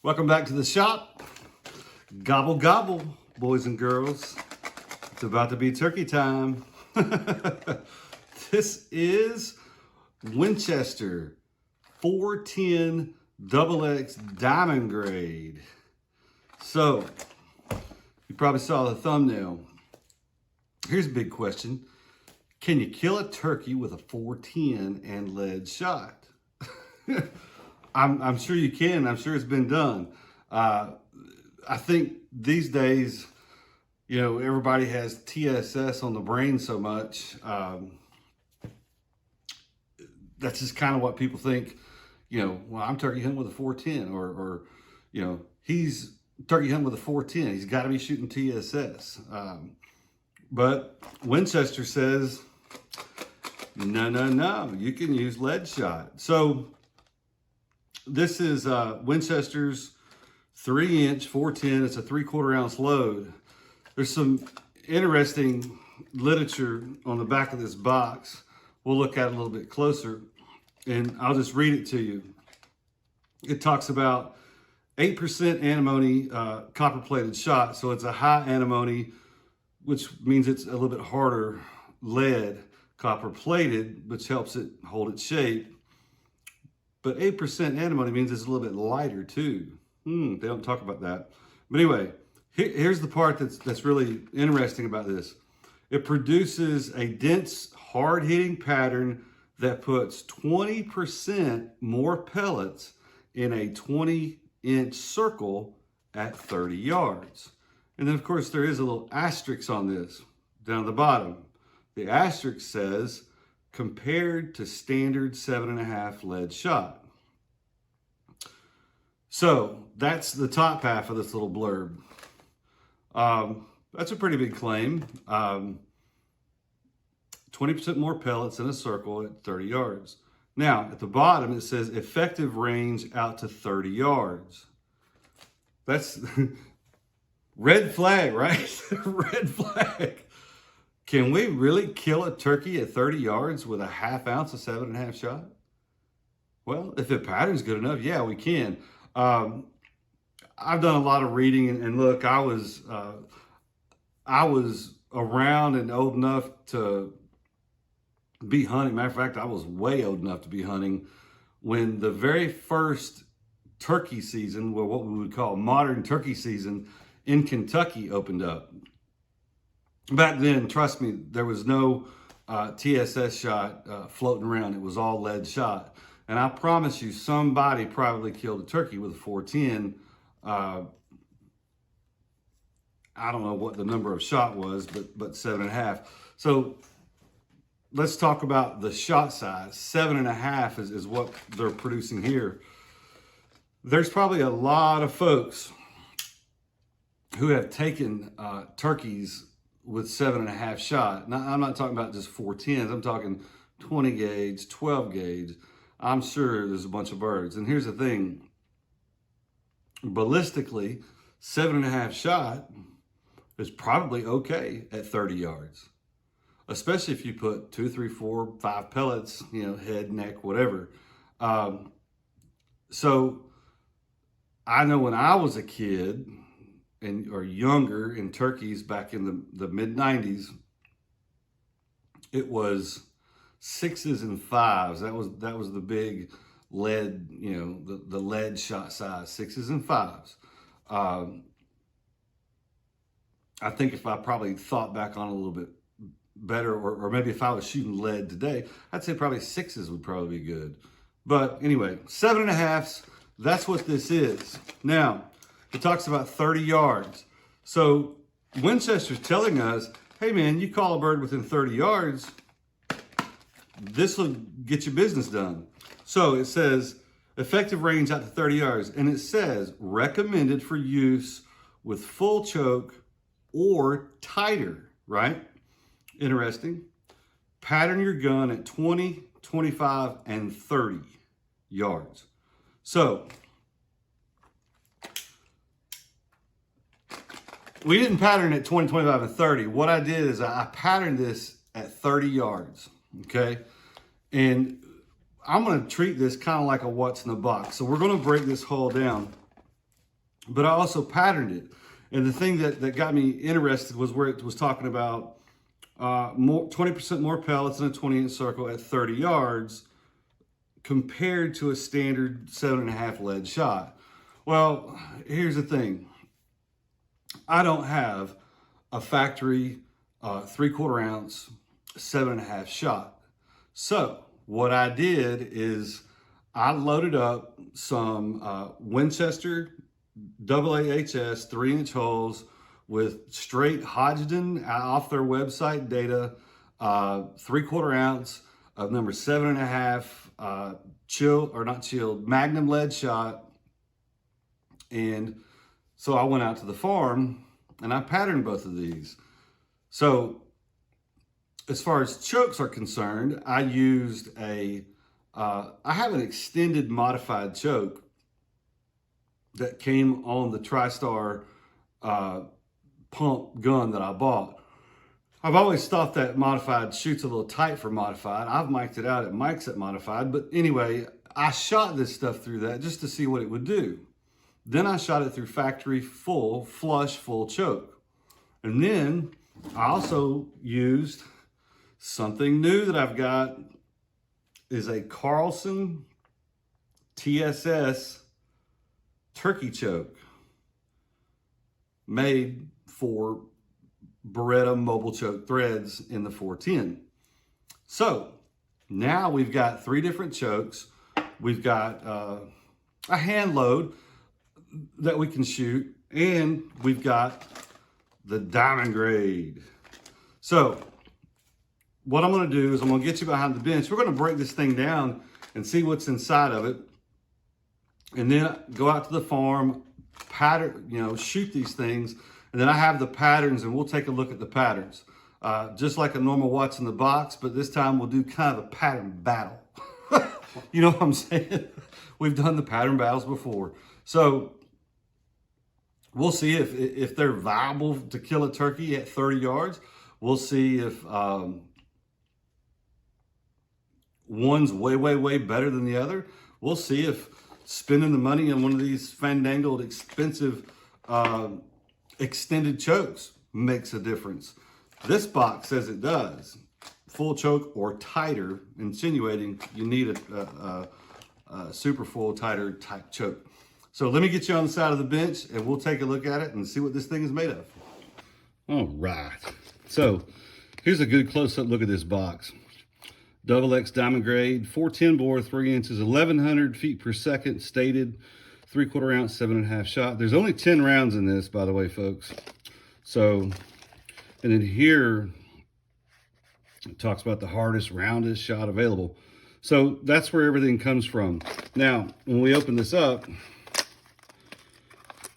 Welcome back to the shop. Gobble, gobble, boys and girls. It's about to be turkey time. This is Winchester 410 XX Diamond Grade. So, you probably saw the thumbnail. Here's a big question. Can you kill a turkey with a 410 and lead shot? I'm sure you can. I'm sure it's been done. I think these days, you know, everybody has TSS on the brain so much. That's just kind of what people think, you know, well, I'm turkey hunting with a 410 or you know, he's turkey hunting with a 410. He's got to be shooting TSS. But Winchester says, no, you can use lead shot. So this is Winchester's 3-inch 410. It's a 3/4 ounce load. There's some interesting literature on the back of this box. We'll look at it a little bit closer, and I'll just read it to you. It talks about 8% antimony copper-plated shot, so it's a high antimony, which means it's a little bit harder lead, copper-plated, which helps it hold its shape. But 8% antimony means it's a little bit lighter too. They don't talk about that. But anyway, here's the part that's really interesting about this. It produces a dense, hard-hitting pattern that puts 20% more pellets in a 20-inch circle at 30 yards. And then, of course, there is a little asterisk on this down at the bottom. The asterisk says, compared to standard 7.5 lead shot. So that's the top half of this little blurb. That's a pretty big claim. 20% more pellets in a circle at 30 yards. Now, at the bottom, it says effective range out to 30 yards. That's red flag, right? Red flag. Can we really kill a turkey at 30 yards with a 1/2 ounce of 7.5 shot? Well, if the pattern's good enough, yeah, we can. I've done a lot of reading, and look, I was around and old enough to be hunting. Matter of fact, I was way old enough to be hunting when the very first turkey season, well, what we would call modern turkey season in Kentucky opened up. Back then, trust me, there was no TSS shot floating around. It was all lead shot. And I promise you, somebody probably killed a turkey with a 410. I don't know what the number of shot was, but 7.5. So let's talk about the shot size. 7.5 is what they're producing here. There's probably a lot of folks who have taken turkeys with 7.5 shot. Now, I'm not talking about just 410s. I'm talking 20 gauge, 12 gauge. I'm sure there's a bunch of birds. And here's the thing. Ballistically, 7.5 shot is probably okay at 30 yards. Especially if you put 2, 3, 4, 5 pellets, you know, head, neck, whatever. So I know when I was a kid, or younger in turkeys back in the mid-90s, it was 6s and 5s. That was the big lead, you know, the lead shot size, 6s and 5s. I think if I probably thought back on it a little bit better, or maybe if I was shooting lead today, I'd say probably 6s would probably be good. But anyway, 7.5s, that's what this is. Now, it talks about 30 yards. So Winchester's telling us, hey man, you call a bird within 30 yards, this will get your business done. So it says effective range out to 30 yards. And it says recommended for use with full choke or tighter, right? Interesting. Pattern your gun at 20, 25, and 30 yards. So we didn't pattern at 20, 25, and 30. What I did is I patterned this at 30 yards, okay? And I'm gonna treat this kind of like a what's in the box. So we're gonna break this hull down. but I also patterned it. And the thing that got me interested was where it was talking about 20% more pellets in a 20-inch circle at 30 yards compared to a standard 7.5 lead shot. Well, here's the thing. I don't have a factory 3/4 ounce 7.5 shot. So what I did is I loaded up some Winchester AAHS 3-inch holes with straight Hodgdon off their website data, 3/4 ounce of number 7.5 chilled Magnum lead shot. And so I went out to the farm and I patterned both of these. So as far as chokes are concerned, I used I have an extended modified choke that came on the Tristar pump gun that I bought. I've always thought that modified shoots a little tight for modified. I've mic'd it out at mics at modified, but anyway, I shot this stuff through that just to see what it would do. Then I shot it through factory full choke. And then I also used something new that I've got is a Carlson TSS turkey choke made for Baretta Mobil choke threads in the 410. So now we've got 3 different chokes. We've got a hand load that we can shoot, and we've got the Diamond Grade. So what I'm going to do is I'm going to get you behind the bench. We're going to break this thing down and see what's inside of it, and then go out to the farm, pattern, shoot these things, and then I have the patterns, and we'll take a look at the patterns, just like a normal what's in the box, but this time we'll do kind of a pattern battle. You know what I'm saying? We've done the pattern battles before, so we'll see if they're viable to kill a turkey at 30 yards. We'll see if one's way better than the other. We'll see if spending the money on one of these fandangled, expensive, extended chokes makes a difference. This box says it does. Full choke or tighter, insinuating you need a super full, tighter type choke. So let me get you on the side of the bench and we'll take a look at it and see what this thing is made of. All right. So here's a good close-up look at this box. XX Diamond Grade, 410 bore, 3 inches, 1,100 feet per second, stated, 3/4 ounce, 7.5 shot. There's only 10 rounds in this, by the way, folks. So, and then here, it talks about the hardest, roundest shot available. So that's where everything comes from. Now, when we open this up,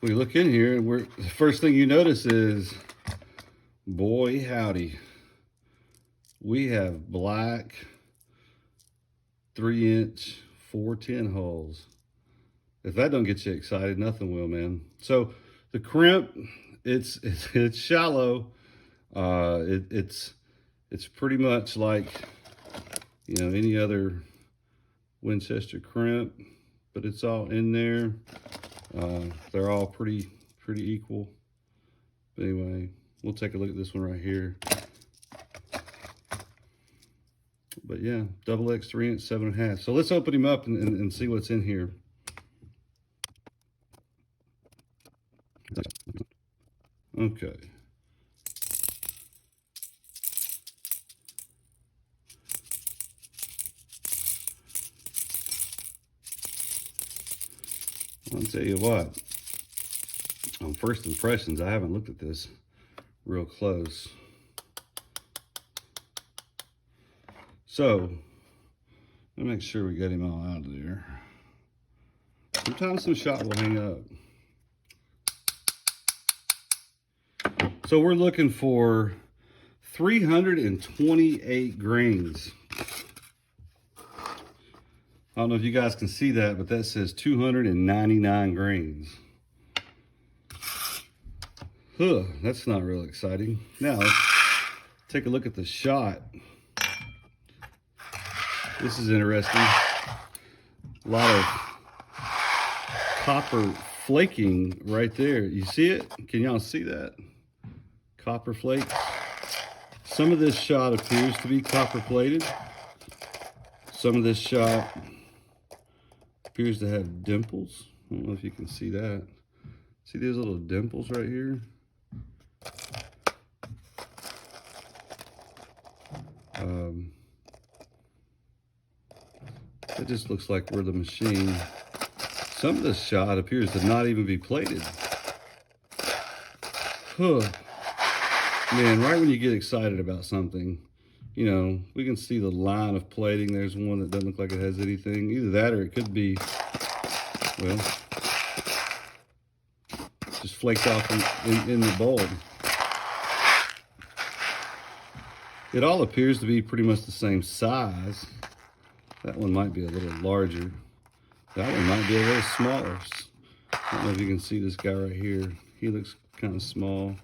we look in here, and the first thing you notice is, boy howdy, we have black 3-inch 410 holes. If that don't get you excited, nothing will, man. So the crimp, it's shallow. It's pretty much like any other Winchester crimp, but it's all in there. They're all pretty equal. But anyway, we'll take a look at this one right here. But yeah, XX 3-inch, 7.5. So let's open him up and see what's in here. Okay. I'll tell you what, on first impressions, I haven't looked at this real close. So, let me make sure we get him all out of there. Sometimes some shot will hang up. So we're looking for 328 grains. I don't know if you guys can see that, but that says 299 grains. Huh, that's not real exciting. Now, let's take a look at the shot. This is interesting. A lot of copper flaking right there. You see it? Can y'all see that? Copper flakes. Some of this shot appears to be copper plated. Some of this shot appears to have dimples. I don't know if you can see that. See these little dimples right here? It just looks like where the machine. Some of this shot appears to not even be plated. Huh. Man, right when you get excited about something, you know, we can see the line of plating. There's one that doesn't look like it has anything. Either that or it could be, well, just flaked off in the bulb. It all appears to be pretty much the same size. That one might be a little larger. That one might be a little smaller. I don't know if you can see this guy right here. He looks kind of small.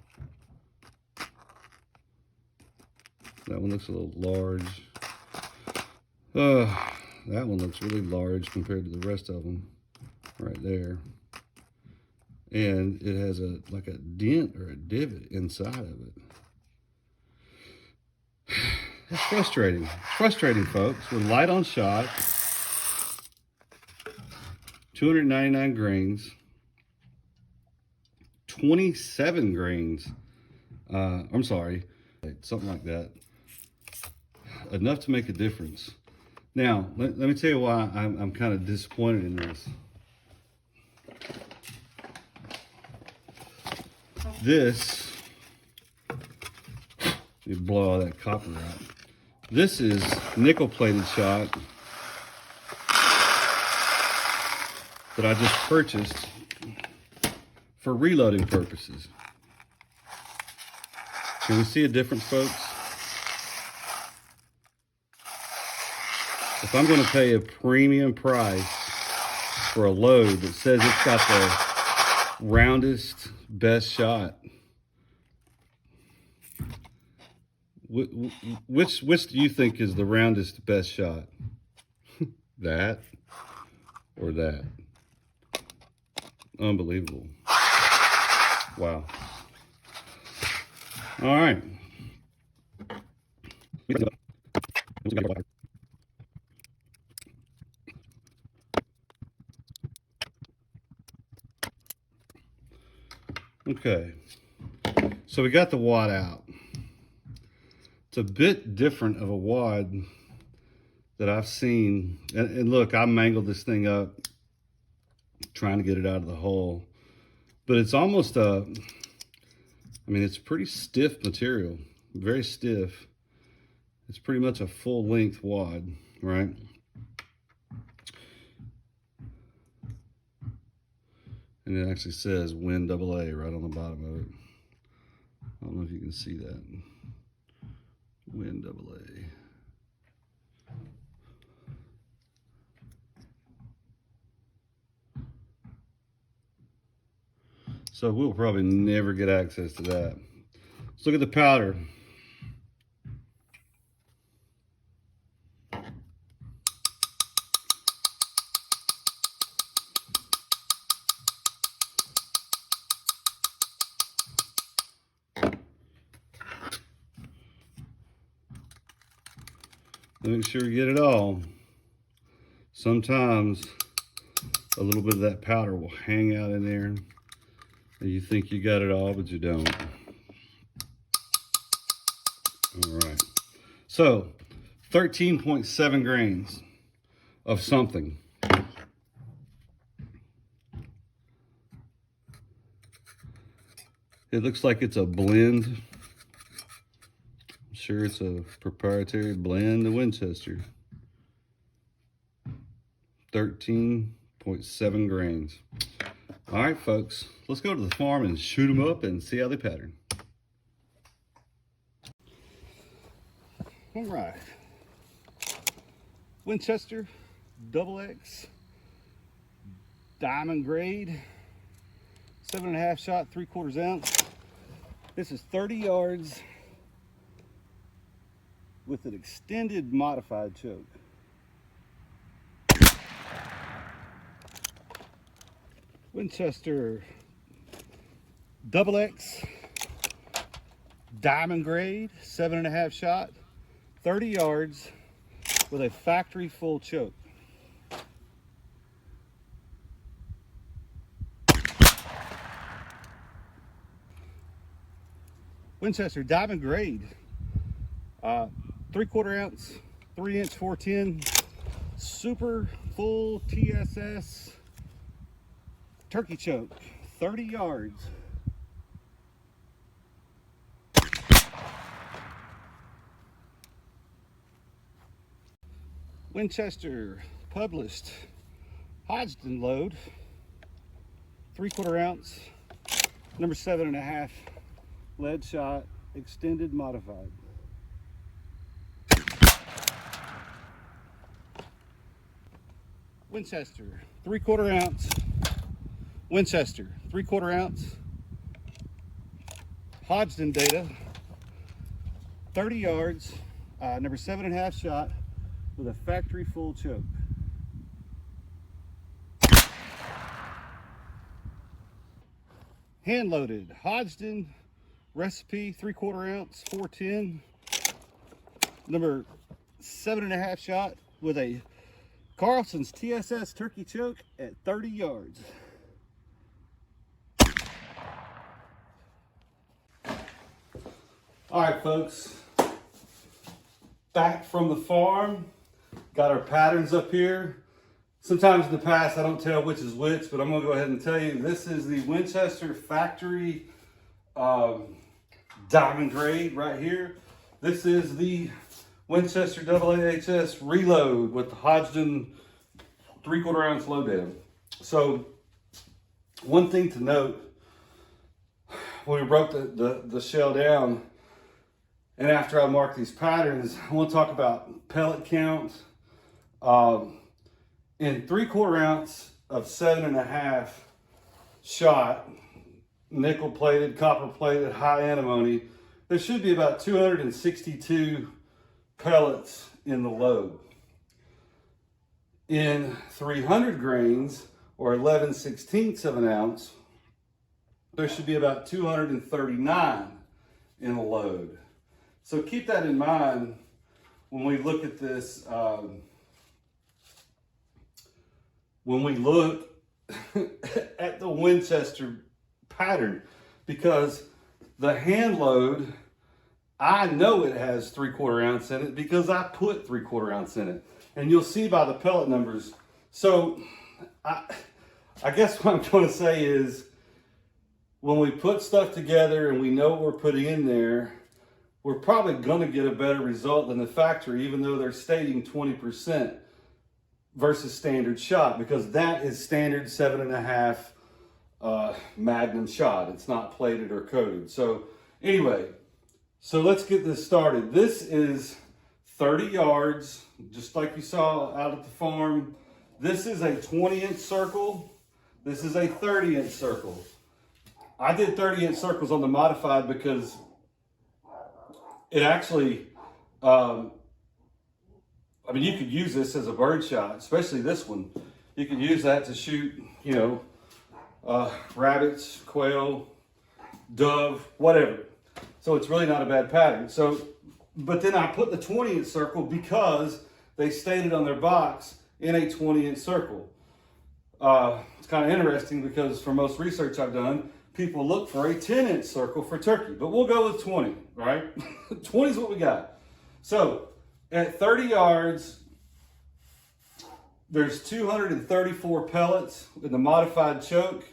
That one looks a little large. That one looks really large compared to the rest of them right there. And it has like a dent or a divot inside of it. It's frustrating. It's frustrating, folks. With light on shot, 299 grains, 27 grains. I'm sorry, something like that. Enough to make a difference. Now, let me tell you why I'm kind of disappointed in this. This, you blow all that copper out. This is nickel plated shot that I just purchased for reloading purposes. Can we see a difference, folks? If I'm going to pay a premium price for a load that says it's got the roundest, best shot, which do you think is the roundest, best shot? That or that? Unbelievable. Wow. All right. Okay, so we got the wad out. It's a bit different of a wad that I've seen. And look, I mangled this thing up trying to get it out of the hole. But it's almost I mean, it's pretty stiff material, very stiff. It's pretty much a full length wad, right? And it actually says Win AA right on the bottom of it. I don't know if you can see that. Win AA. So we'll probably never get access to that. Let's look at the powder. Make sure you get it all. Sometimes a little bit of that powder will hang out in there and you think you got it all, but you don't. All right. So 13.7 grains of something. It looks like it's a blend. I'm sure it's a proprietary blend of Winchester. 13.7 grains. All right, folks, let's go to the farm and shoot them up and see how they pattern. All right. Winchester XX Diamond Grade, 7.5 shot, 3/4 ounce. This is 30 yards with an extended modified choke. Winchester XX Diamond Grade, 7.5 shot, 30 yards with a factory full choke. Winchester Diamond Grade, 3/4 ounce, 3-inch 410, super full TSS turkey choke, 30 yards. Winchester published Hodgson load, 3/4 ounce, number 7.5, lead shot, extended modified. Winchester 3/4 ounce, Winchester 3/4 ounce, Hodgson data, 30 yards, number 7.5 shot with a factory full choke. Hand loaded Hodgson recipe, 3/4 ounce, 410, number 7.5 shot with a Carlson's TSS turkey choke at 30 yards. All right, folks, back from the farm. Got our patterns up here. Sometimes in the past, I don't tell which is which, but I'm gonna go ahead and tell you, this is the Winchester factory Diamond Grade right here. This is the Winchester AAHS reload with the Hodgson 3/4 ounce lowdown. So one thing to note, when we broke the shell down, and after I marked these patterns, I want to talk about pellet count. In 3/4 ounce of 7.5 shot, nickel plated, copper plated, high antimony, there should be about 262 pellets in the load. In 300 grains, or 11/16 of an ounce, there should be about 239 in the load. So keep that in mind when we look at this, when we look at the Winchester pattern, because the hand load, I know it has 3/4 ounce in it because I put 3/4 ounce in it, and you'll see by the pellet numbers. So I guess what I'm trying to say is, when we put stuff together and we know what we're putting in there, we're probably going to get a better result than the factory, even though they're stating 20% versus standard shot, because that is standard 7.5 Magnum shot. It's not plated or coated. So anyway, so let's get this started. This is 30 yards, just like you saw out at the farm. This is a 20-inch circle. This is a 30-inch circle. I did 30-inch circles on the modified because it actually, I mean, you could use this as a bird shot, especially this one. You could use that to shoot, you know, rabbits, quail, dove, whatever. So it's really not a bad pattern. So, but then I put the 20-inch circle because they stated on their box in a 20-inch circle. It's kind of interesting because for most research I've done, people look for a 10-inch circle for turkey, but we'll go with 20, right? 20 is what we got. So at 30 yards, there's 234 pellets in the modified choke.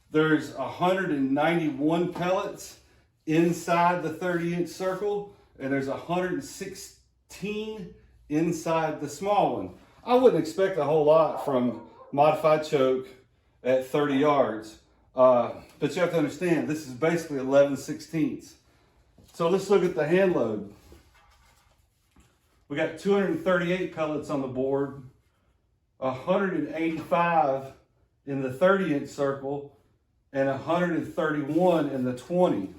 There's 191 pellets inside the 30-inch circle, and there's 116 inside the small one. I wouldn't expect a whole lot from modified choke at 30 yards. But you have to understand, this is basically 11/16. So let's look at the hand load. We got 238 pellets on the board, 185 in the 30-inch circle, and 131 in the 20.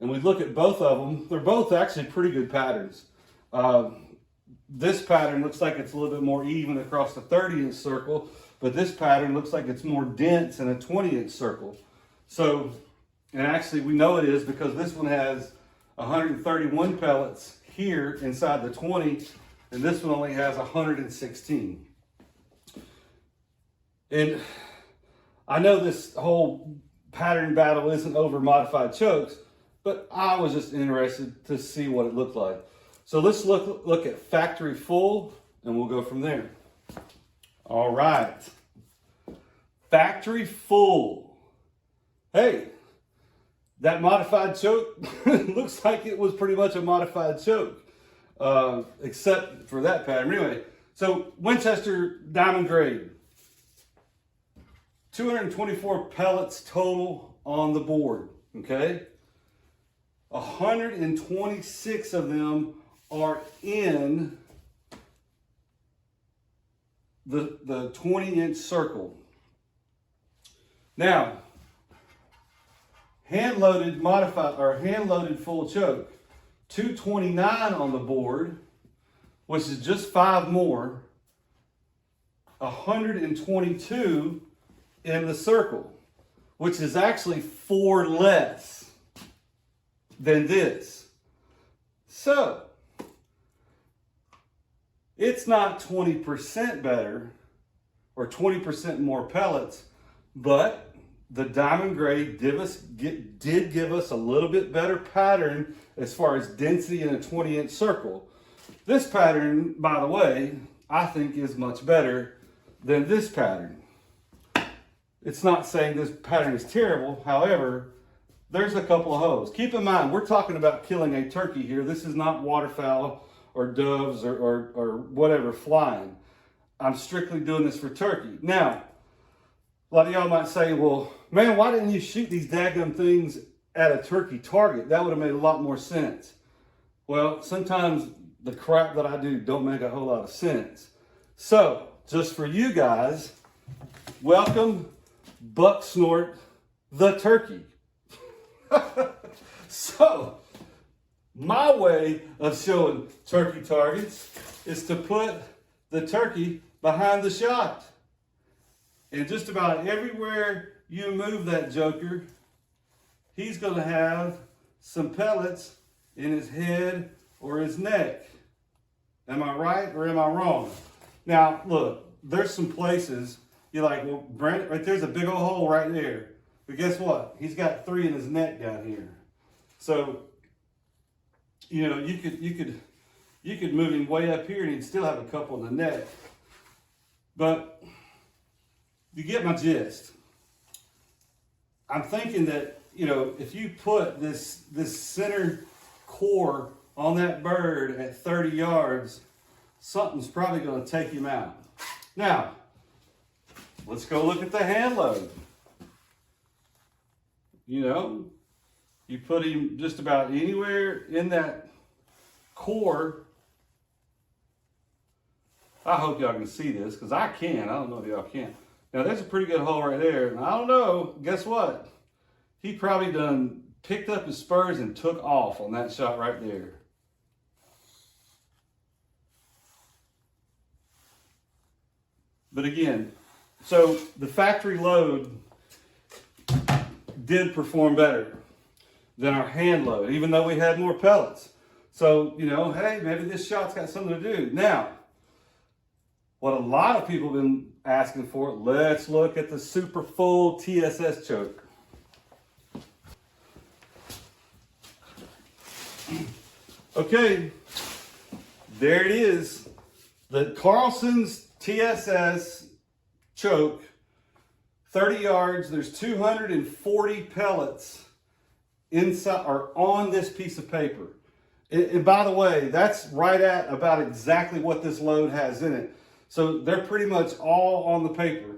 And we look at both of them, they're both actually pretty good patterns. This pattern looks like it's a little bit more even across the 30-inch circle, but this pattern looks like it's more dense in a 20-inch circle. So, and actually we know it is because this one has 131 pellets here inside the 20, and this one only has 116. And I know this whole pattern battle isn't over modified chokes, but I was just interested to see what it looked like. So let's look at factory full, and we'll go from there. All right, factory full. Hey, that modified choke looks like it was pretty much a modified choke, except for that pattern. Anyway, so Winchester Diamond Grade, 224 pellets total on the board, okay? 126 of them are in the 20-inch circle. Now, hand-loaded modified or hand-loaded full choke, 229 on the board, which is just 5 more, 122 in the circle, which is actually 4 less than this. So, it's not 20% better or 20% more pellets, but the Diamond Grade did give us a little bit better pattern as far as density in a 20-inch circle. This pattern, by the way, I think is much better than this pattern. It's not saying this pattern is terrible. However, there's a couple of holes. Keep in mind, we're talking about killing a turkey here. This is not waterfowl or doves or whatever flying. I'm strictly doing this for turkey. Now, a lot of y'all might say, well, man, why didn't you shoot these daggum things at a turkey target? That would have made a lot more sense. Well, sometimes the crap that I do don't make a whole lot of sense. So, just for you guys, welcome Buck Snort the turkey. So, my way of showing turkey targets is to put the turkey behind the shot. And just about everywhere you move that joker, he's going to have some pellets in his head or his neck. Am I right or am I wrong? Now, look, there's some places you're like, well, Brent, right there's a big old hole right there. But guess what? He's got 3 in his neck down here. So, you know, you could move him way up here and he'd still have a couple in the neck. But you get my gist. I'm thinking that, you know, if you put this center core on that bird at 30 yards, something's probably going to take him out. Now, let's go look at the hand load. You know, you put him just about anywhere in that core. I hope y'all can see this because I can. I don't know if y'all can. Now, there's a pretty good hole right there. And I don't know, guess what? He probably done picked up his spurs and took off on that shot right there. But again, so the factory load did perform better than our hand load, even though we had more pellets. So, you know, hey, maybe this shot's got something to do. Now, what a lot of people have been asking for, let's look at the super full TSS choke. Okay, there it is. The Carlson's TSS choke, 30 yards, there's 240 pellets inside or on this piece of paper. And by the way, that's right at about exactly what this load has in it. So they're pretty much all on the paper.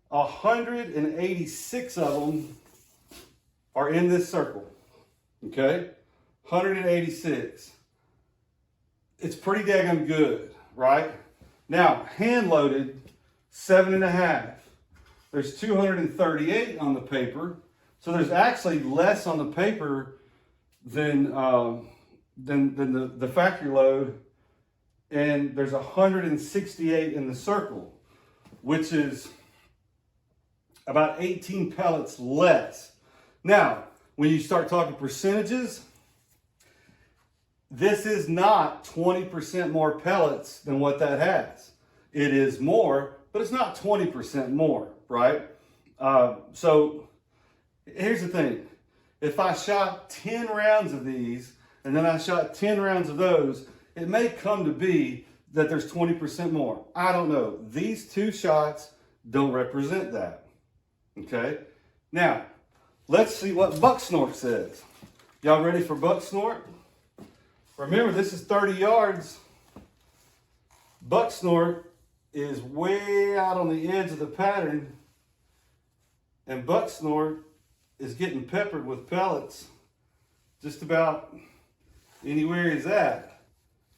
186 of them are in this circle. Okay? 186. It's pretty daggum good, right? Now, hand loaded, 7.5. There's 238 on the paper. So there's actually less on the paper than the factory load. And there's 168 in the circle. which is about 18 pellets less. Now, when you start talking percentages, this is not 20% more pellets than what that has. It is more, but it's not 20% more, right? So here's the thing. If I shot 10 rounds of these and then I shot 10 rounds of those, it may come to be that there's 20% more. I don't know. These two shots don't represent that. Okay? Now, let's see what buck snort says. Y'all ready for buck snort? Remember, this is 30 yards. Buck snort is way out on the edge of the pattern, and buck snort is getting peppered with pellets just about anywhere he's at.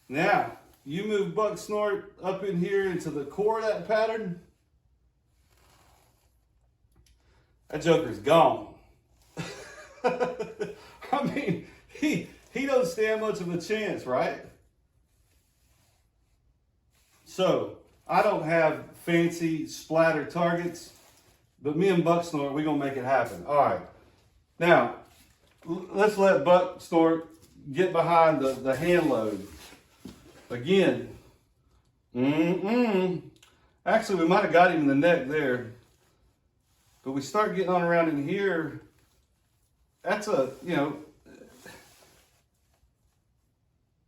Now, you move buck snort up in here into the core of that pattern, that joker's gone. I mean, he doesn't stand much of a chance, right? So, I don't have fancy splatter targets, but me and buck snort, we're going to make it happen. All right. Now, let's let buck snort get behind the hand load. Again, actually, we might have got him in the neck there, but we start getting on around in here. That's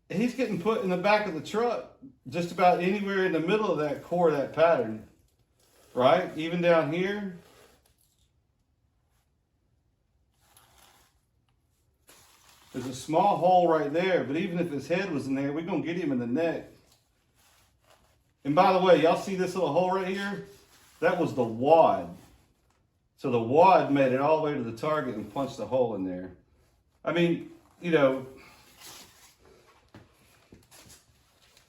he's getting put in the back of the truck just about anywhere in the middle of that core of that pattern, right? Even down here. There's a small hole right there, but even if his head was in there, we're going to get him in the neck. And by the way, y'all see this little hole right here? That was the wad. So the wad made it all the way to the target and punched the hole in there. I mean, you know,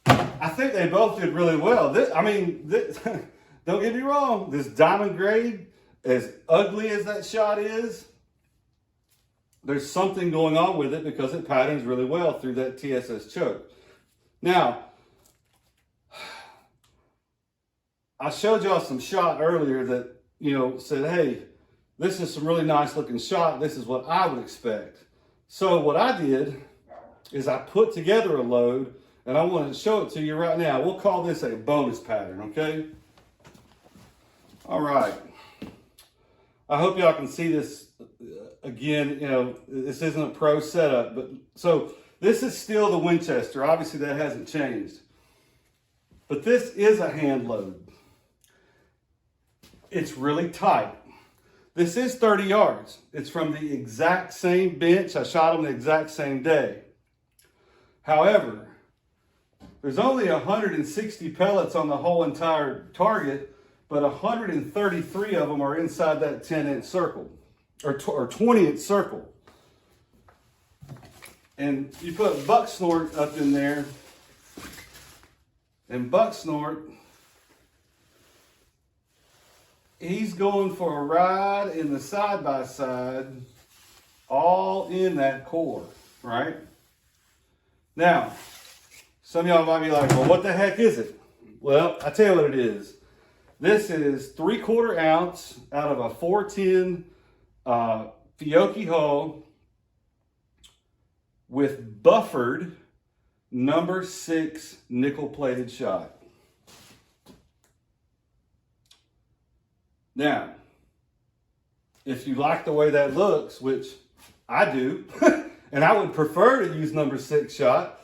I think they both did really well. Don't get me wrong, this Diamond Grade, as ugly as that shot is, there's something going on with it because it patterns really well through that TSS choke. Now, I showed y'all some shot earlier that, said, hey, this is some really nice looking shot. This is what I would expect. So what I did is I put together a load, and I want to show it to you right now. We'll call this a bonus pattern, okay? All right. I hope y'all can see this. Again, this isn't a pro setup, but so this is still the Winchester. Obviously, that hasn't changed. But this is a hand load. It's really tight. This is 30 yards. It's from the exact same bench. I shot them the exact same day. However, there's only 160 pellets on the whole entire target, but 133 of them are inside that 10-inch circle. Or 20-inch circle. And you put buck snort up in there, and buck snort, he's going for a ride in the side-by-side, all in that core, right? Now, some of y'all might be like, well, what the heck is it? Well, I tell you what it is. This is 3/4 ounce out of a 410 Fiocchi hull with buffered number 6 nickel plated shot. Now, if you like the way that looks, which I do, and I would prefer to use number 6 shot,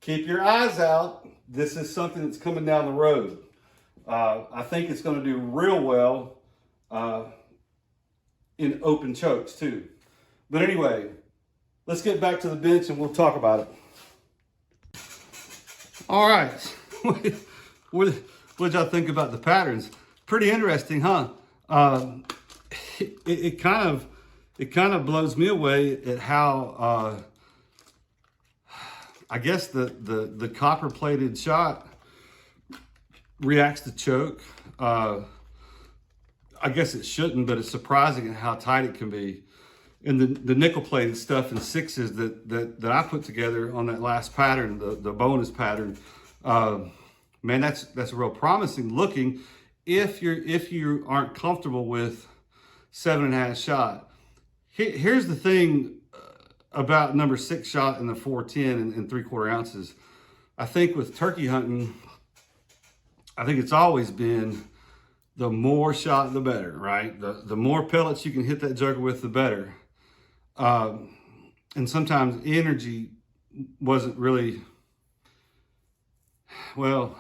keep your eyes out. This is something that's coming down the road. I think it's going to do real well in open chokes too. But anyway, let's get back to the bench and we'll talk about it. All right. What did y'all think about the patterns? Pretty interesting, huh? It kind of blows me away at how I guess the copper plated shot reacts to choke. I guess it shouldn't, but it's surprising at how tight it can be. And the nickel plated stuff and 6s that I put together on that last pattern, the bonus pattern, man, that's real promising looking if you aren't comfortable with 7.5 shot. Here's the thing about number 6 shot in the 410 and 3/4 ounces. I think with turkey hunting, I think it's always been the more shot, the better, right? The more pellets you can hit that joker with, the better. And sometimes energy wasn't really, well,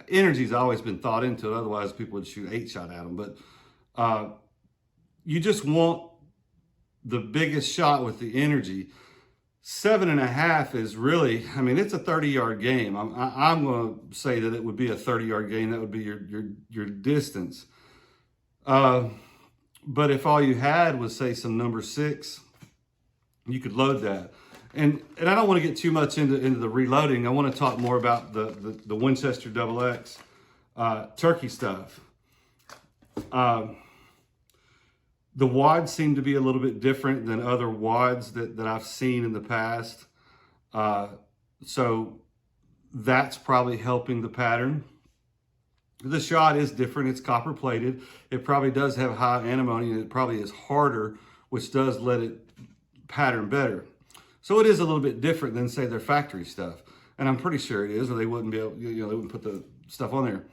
energy's always been thought into it. Otherwise, people would shoot 8 shot at them. But you just want the biggest shot with the energy. 7.5 is really, I mean, it's a 30-yard game. I'm going to say that it would be a 30-yard game. That would be your distance. But if all you had was, say, some number 6, you could load that. And I don't want to get too much into the reloading. I want to talk more about the Winchester XX turkey stuff. The wads seem to be a little bit different than other wads that I've seen in the past. So that's probably helping the pattern. The shot is different. It's copper plated. It probably does have high antimony, and it probably is harder, which does let it pattern better. So it is a little bit different than, say, their factory stuff. And I'm pretty sure it is, or they wouldn't be able, they wouldn't put the stuff on there.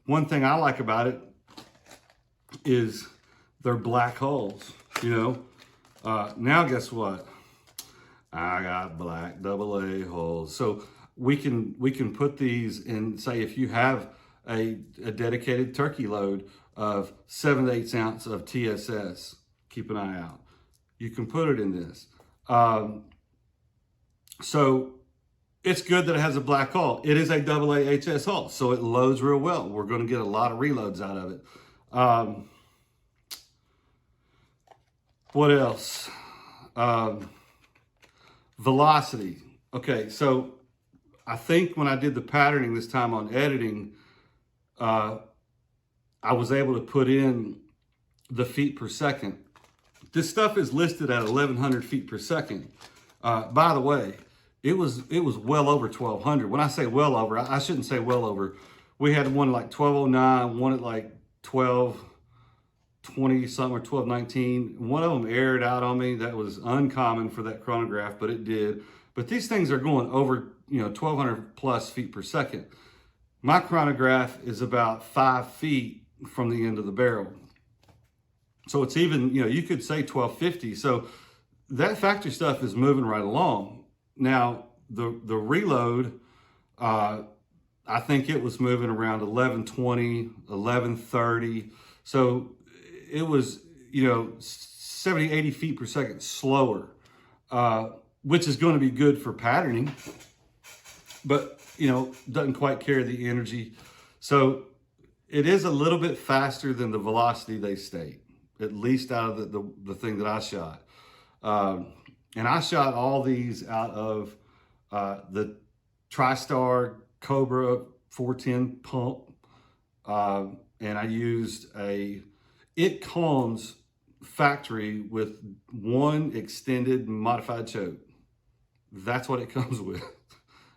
One thing I like about it is their black holes, Now guess what? I got black AA holes. So we can put these in, say, if you have a dedicated turkey load of 7/8 ounce of TSS, keep an eye out. You can put it in this. So it's good that it has a black hull. It is a AA HS hull, so it loads real well. We're going to get a lot of reloads out of it. What else? Velocity. Okay, so I think when I did the patterning this time on editing, I was able to put in the feet per second. This stuff is listed at 1,100 feet per second. By the way, it was well over 1,200. When I say well over, I shouldn't say well over. We had one at like 1209, one at like 1220 something or 1219. One of them aired out on me. That was uncommon for that chronograph, but it did. But these things are going over 1,200 plus feet per second. My chronograph is about 5 feet from the end of the barrel. So it's even, you could say 1250. So that factory stuff is moving right along. Now, the reload, I think it was moving around 1120, 1130. So it was, 70, 80 feet per second slower, which is going to be good for patterning, but, doesn't quite carry the energy. So it is a little bit faster than the velocity they state, at least out of the thing that I shot. And I shot all these out of the Tristar Cobra 410 pump. And I used it comes factory with one extended modified choke. That's what it comes with.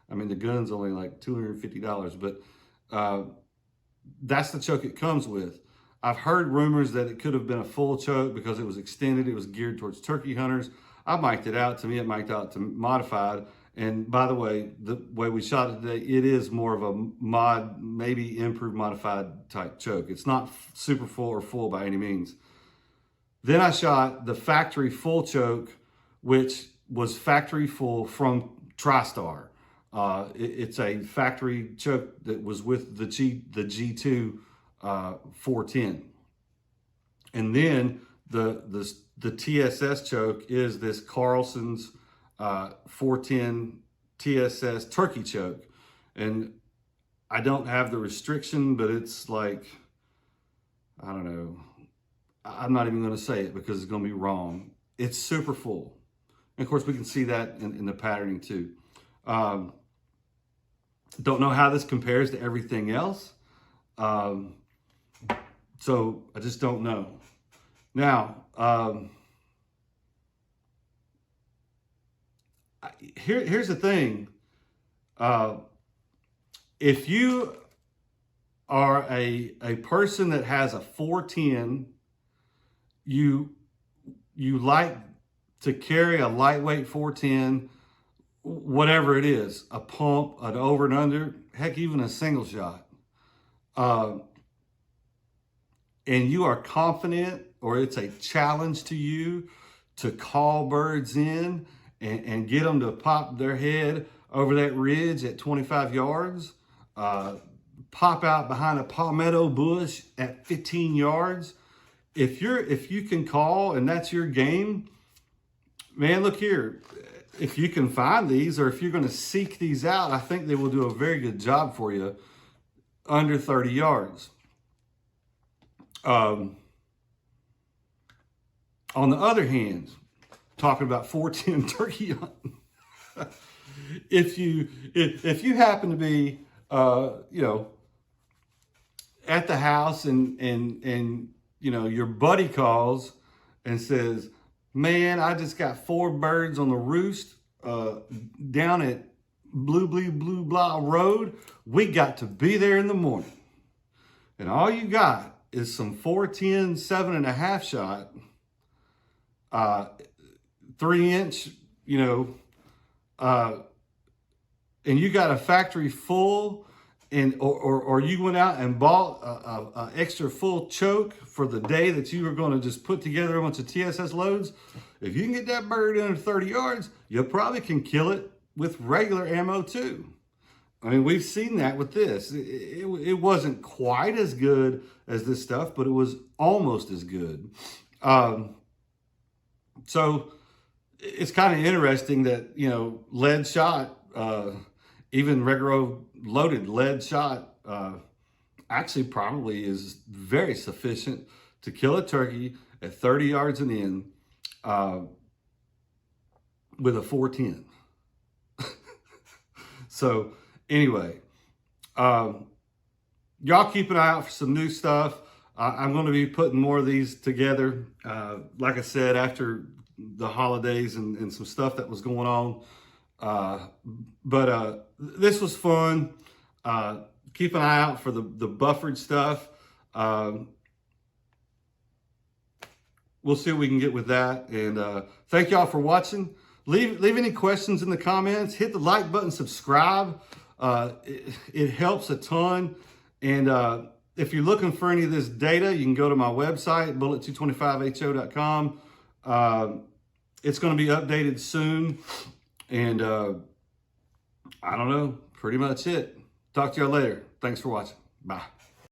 I mean, the gun's only like $250, but that's the choke it comes with. I've heard rumors that it could have been a full choke because it was extended. It was geared towards turkey hunters. I mic'd it out. To me, it mic'd out to modified. And by the way we shot it today, it is more of a mod, maybe improved modified type choke. It's not super full or full by any means. Then I shot the factory full choke, which was factory full from Tristar. It's a factory choke that was with the G2 410. And then the TSS choke is this Carlson's 410 TSS turkey choke. And I don't have the restriction, but it's like, I don't know. I'm not even going to say it because it's going to be wrong. It's super full. And of course, we can see that in the patterning too. Don't know how this compares to everything else. So I just don't know. Now, here's the thing. if you are a person that has a 410, you like to carry a lightweight 410, whatever it is, a pump, an over and under, heck, even a single shot. And you are confident, or it's a challenge to you to call birds in and get them to pop their head over that ridge at 25 yards, pop out behind a palmetto bush at 15 yards. If you can call and that's your game, man, look here. If you can find these, or if you're going to seek these out, I think they will do a very good job for you under 30 yards. On the other hand, talking about 410 turkey hunting, if you happen to be at the house and your buddy calls and says, man, I just got 4 birds on the roost down at blue blah road. We got to be there in the morning. And all you got is some 410 7.5 shot, 3-inch, and you got a factory full, and or you went out and bought a extra full choke for the day that you were going to just put together a bunch of TSS loads. If you can get that bird under 30 yards, you probably can kill it with regular ammo too. I mean, we've seen that with this. It wasn't quite as good as this stuff, but it was almost as good. So it's kind of interesting that, lead shot, even regular loaded lead shot, actually probably is very sufficient to kill a turkey at 30 yards and in with a 410. So anyway, y'all keep an eye out for some new stuff. I'm going to be putting more of these together, like I said, after the holidays and some stuff that was going on. But this was fun. Keep an eye out for the buffered stuff. We'll see what we can get with that. And thank y'all for watching. Leave any questions in the comments. Hit the like button, subscribe. It helps a ton. And if you're looking for any of this data, you can go to my website, bullet225ho.com. It's going to be updated soon. And I don't know, pretty much it. Talk to y'all later. Thanks for watching. Bye.